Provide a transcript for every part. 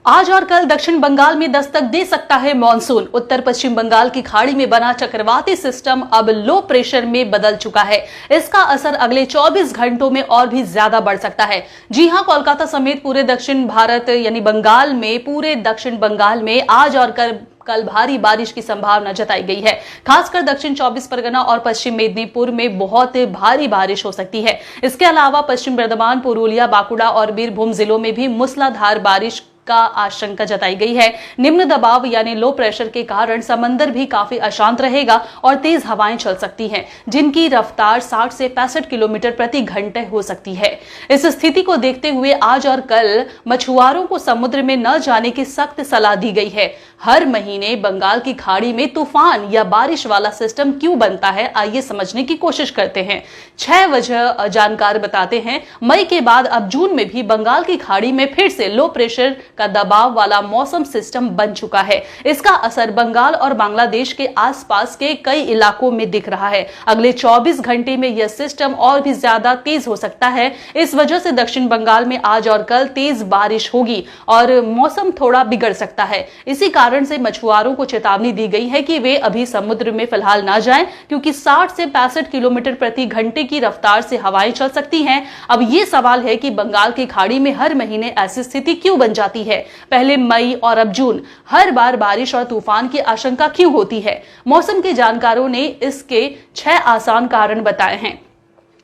आज और कल दक्षिण बंगाल में दस्तक दे सकता है मानसून। उत्तर पश्चिम बंगाल की खाड़ी में बना चक्रवाती सिस्टम अब लो प्रेशर में बदल चुका है। इसका असर अगले 24 घंटों में और भी ज्यादा बढ़ सकता है। जी हां, कोलकाता समेत पूरे दक्षिण भारत यानी बंगाल में, पूरे दक्षिण बंगाल में आज और कल भारी बारिश की संभावना जताई गई है। खासकर दक्षिण 24 परगना और पश्चिम मेदिनीपुर में बहुत भारी बारिश हो सकती है। इसके अलावा पश्चिम बर्धमान, पुरुलिया, बांकुड़ा और बीरभूम जिलों में भी मूसलाधार बारिश का आशंका जताई गई है। निम्न दबाव यानी लो प्रेशर के कारण समंदर भी काफी अशांत रहेगा और तेज हवाएं चल सकती हैं, जिनकी रफ्तार 60 से 65 किलोमीटर प्रति घंटे हो सकती है। इस स्थिति को देखते हुए आज और कल मछुआरों को समुद्र में न जाने की सख्त सलाह दी गई है। हर महीने बंगाल की खाड़ी में तूफान या बारिश वाला सिस्टम क्यों बनता है, आइए समझने की कोशिश करते हैं। 6 वजह जानकार बताते हैं। मई के बाद अब जून में भी बंगाल की खाड़ी में फिर से लो प्रेशर का दबाव वाला मौसम सिस्टम बन चुका है। इसका असर बंगाल और बांग्लादेश के आसपास के कई इलाकों में दिख रहा है। अगले 24 घंटे में यह सिस्टम और भी ज्यादा तेज हो सकता है। इस वजह से दक्षिण बंगाल में आज और कल तेज बारिश होगी और मौसम थोड़ा बिगड़ सकता है। इसी कारण से मछुआरों को चेतावनी दी गई है कि वे अभी समुद्र में फिलहाल ना जाएं, क्योंकि 60 से 65 किलोमीटर प्रति घंटे की रफ्तार से हवाएं चल सकती हैं। अब यह सवाल है कि बंगाल की खाड़ी में हर महीने ऐसी स्थिति क्यों बन जाती है। पहले मई और अब जून हर बार बारिश और तूफान की आशंका क्यों होती है? मौसम के जानकारों ने इसके 6 आसान कारण बताए हैं।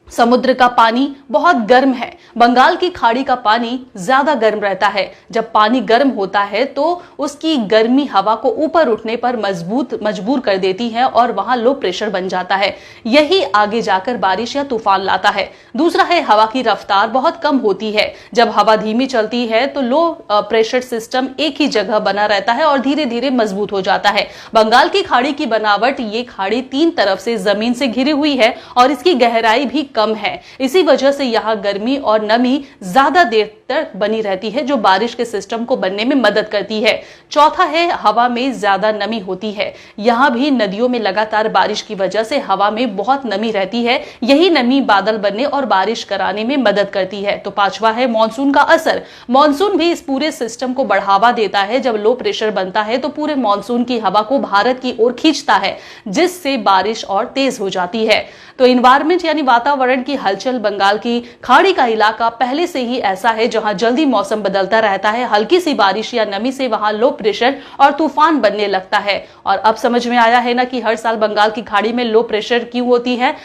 समुद्र का पानी बहुत गर्म है। बंगाल की खाड़ी का पानी ज्यादा गर्म रहता है। जब पानी गर्म होता है तो उसकी गर्मी हवा को ऊपर उठने पर मजबूर कर देती है और वहां लो प्रेशर बन जाता है। यही आगे जाकर बारिश या तूफान लाता है। दूसरा है, हवा की रफ्तार बहुत कम होती है। जब हवा धीमी चलती है तो लो प्रेशर सिस्टम एक ही जगह बना रहता है और धीरे धीरे मजबूत हो जाता है। बंगाल की खाड़ी की बनावट, ये खाड़ी 3 तरफ से जमीन से घिरी हुई है और इसकी गहराई भी कम है। इसी वजह से यहां गर्मी और नमी ज्यादा देर तक बनी रहती है, जो बारिश के सिस्टम को बनने में मदद करती है। चौथा है, हवा में ज्यादा नमी होती है। यहां भी नदियों में लगातार बारिश की वजह से हवा में बहुत नमी रहती है। यही नमी बादल बनने और बारिश कराने में मदद करती है। तो पांचवा है मानसून का असर। मानसून भी इस पूरे सिस्टम को बढ़ावा देता है। जब लो प्रेशर बनता है तो पूरे मानसून की हवा को भारत की ओर खींचता है, जिससे बारिश और तेज हो जाती है। तो इन्वायरमेंट यानी वातावरण की हलचल, बंगाल की खाड़ी का इलाका पहले से ही ऐसा है जहां जल्दी मौसम बदलता रहता है। हल्की सी बारिश या नमी से वहां लो प्रेशर और तूफान बनने लगता है। और अब समझ में आया है ना कि हर साल बंगाल की खाड़ी में लो प्रेशर क्यों होती है।